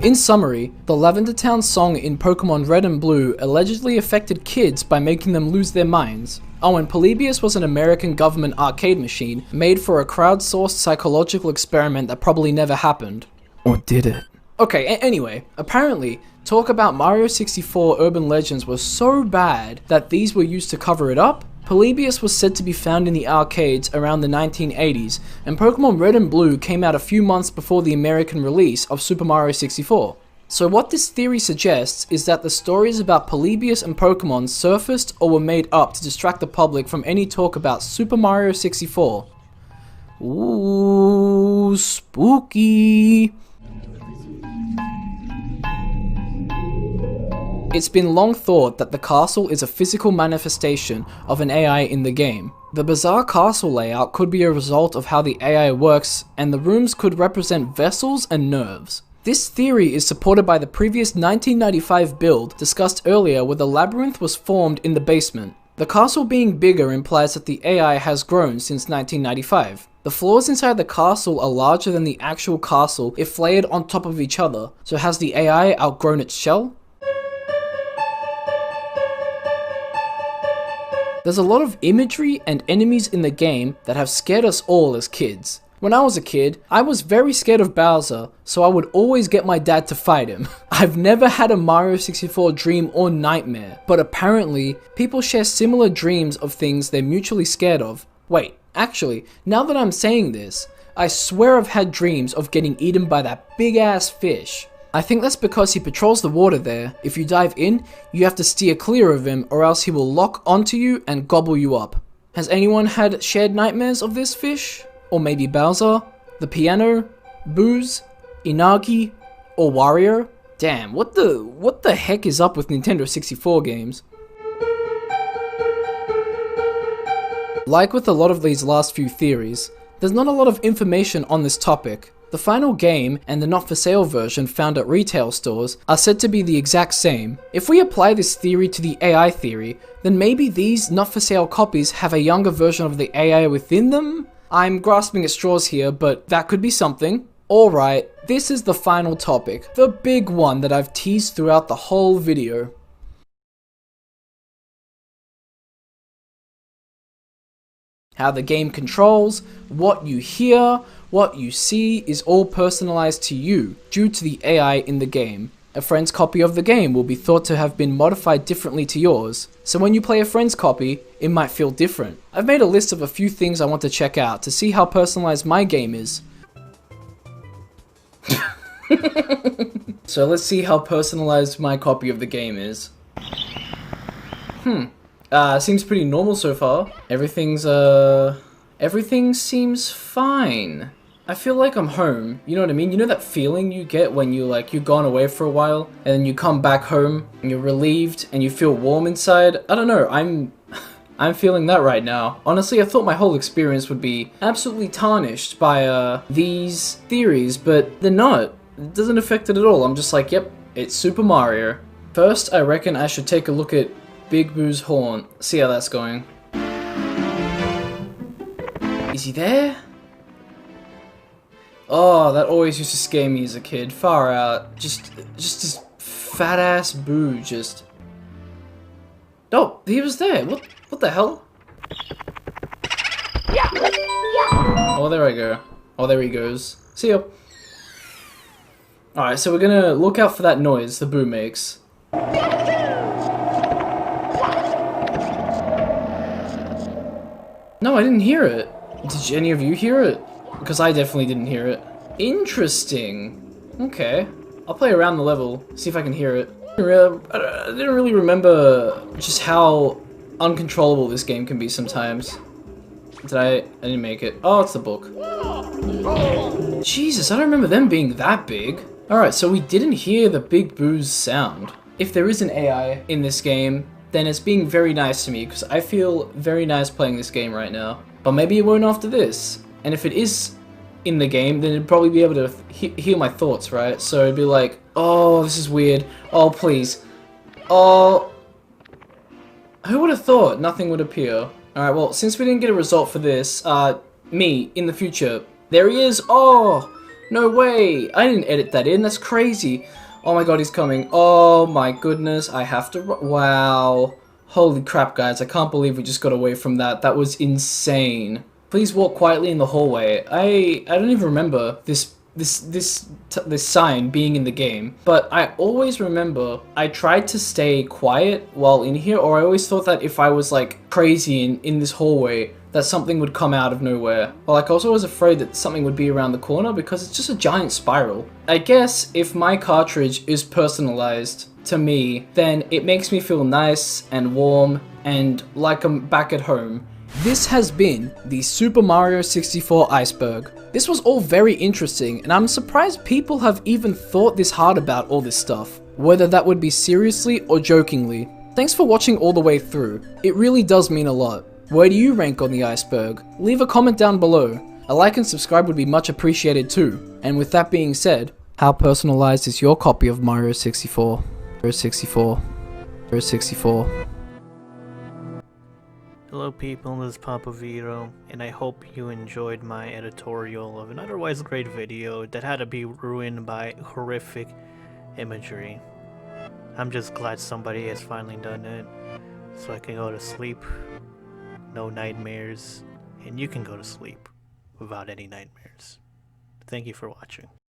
In summary, the Lavender Town song in Pokemon Red and Blue allegedly affected kids by making them lose their minds. Oh, and Polybius was an American government arcade machine made for a crowdsourced psychological experiment that probably never happened. Or did it? Okay, anyway, apparently, talk about Mario 64 urban legends was so bad that these were used to cover it up. Polybius was said to be found in the arcades around the 1980s, and Pokemon Red and Blue came out a few months before the American release of Super Mario 64. So what this theory suggests is that the stories about Polybius and Pokemon surfaced or were made up to distract the public from any talk about Super Mario 64. Ooh, spooky. It's been long thought that the castle is a physical manifestation of an AI in the game. The bizarre castle layout could be a result of how the AI works, and the rooms could represent vessels and nerves. This theory is supported by the previous 1995 build discussed earlier where the labyrinth was formed in the basement. The castle being bigger implies that the AI has grown since 1995. The floors inside the castle are larger than the actual castle if layered on top of each other, so has the AI outgrown its shell? There's a lot of imagery and enemies in the game that have scared us all as kids. When I was a kid, I was very scared of Bowser, so I would always get my dad to fight him. I've never had a Mario 64 dream or nightmare, but apparently, people share similar dreams of things they're mutually scared of. Wait, actually, now that I'm saying this, I swear I've had dreams of getting eaten by that big ass fish. I think that's because he patrols the water there. If you dive in, you have to steer clear of him or else he will lock onto you and gobble you up. Has anyone had shared nightmares of this fish? Or maybe Bowser? The piano? Booze? Inagi? Or Wario? Damn, what the heck is up with Nintendo 64 games? Like with a lot of these last few theories, there's not a lot of information on this topic. The final game and the not for sale version found at retail stores are said to be the exact same. If we apply this theory to the AI theory, then maybe these not for sale copies have a younger version of the AI within them? I'm grasping at straws here, but that could be something. Alright, this is the final topic, the big one that I've teased throughout the whole video. How the game controls, what you hear, what you see is all personalized to you due to the AI in the game. A friend's copy of the game will be thought to have been modified differently to yours, so when you play a friend's copy, it might feel different. I've made a list of a few things I want to check out to see how personalized my game is. So let's see how personalized my copy of the game is. Seems pretty normal so far. Everything seems fine. I feel like I'm home, you know what I mean? You know that feeling you get when you've gone away for a while, and then you come back home, and you're relieved, and you feel warm inside? I don't know, I'm feeling that right now. Honestly, I thought my whole experience would be absolutely tarnished by, these theories, but they're not. It doesn't affect it at all. I'm just like, yep, it's Super Mario. First, I reckon I should take a look at Big Boo's horn, see how that's going. Is he there? Oh, that always used to scare me as a kid. Far out. Just this fat ass Boo, just. Oh, he was there. What the hell? Oh, there I go. Oh, there he goes. See ya. Alright, so we're gonna look out for that noise the Boo makes. No, I didn't hear it. Did any of you hear it? Because I definitely didn't hear it. Interesting. Okay. I'll play around the level, see if I can hear it. I didn't really remember just how uncontrollable this game can be sometimes. I didn't make it. Oh, it's the book. Jesus, I don't remember them being that big. Alright, so we didn't hear the Big Boo's sound. If there is an AI in this game, then it's being very nice to me, because I feel very nice playing this game right now. But maybe it won't after this. And if it is in the game, then it'd probably be able to hear my thoughts, right? So it'd be like, oh, this is weird. Oh, please. Oh. Who would have thought nothing would appear? Alright, well, since we didn't get a result for this, me, in the future, there he is. Oh, no way. I didn't edit that in. That's crazy. Oh my god, he's coming. Oh my goodness, I have to wow. Holy crap, guys, I can't believe we just got away from that. That was insane. Please walk quietly in the hallway. I don't even remember this sign being in the game, but I always remember I tried to stay quiet while in here, or I always thought that if I was like crazy in this hallway, that something would come out of nowhere. Or like I was always afraid that something would be around the corner because it's just a giant spiral. I guess if my cartridge is personalized to me, then it makes me feel nice and warm and like I'm back at home. This has been the Super Mario 64 Iceberg. This was all very interesting, and I'm surprised people have even thought this hard about all this stuff, whether that would be seriously or jokingly. Thanks for watching all the way through. It really does mean a lot. Where do you rank on the Iceberg? Leave a comment down below. A like and subscribe would be much appreciated too. And with that being said, how personalized is your copy of Mario 64? Mario 64. Mario 64. Hello people, this is PapaVito, and I hope you enjoyed my editorial of an otherwise great video that had to be ruined by horrific imagery. I'm just glad somebody has finally done it, so I can go to sleep, no nightmares, and you can go to sleep without any nightmares. Thank you for watching.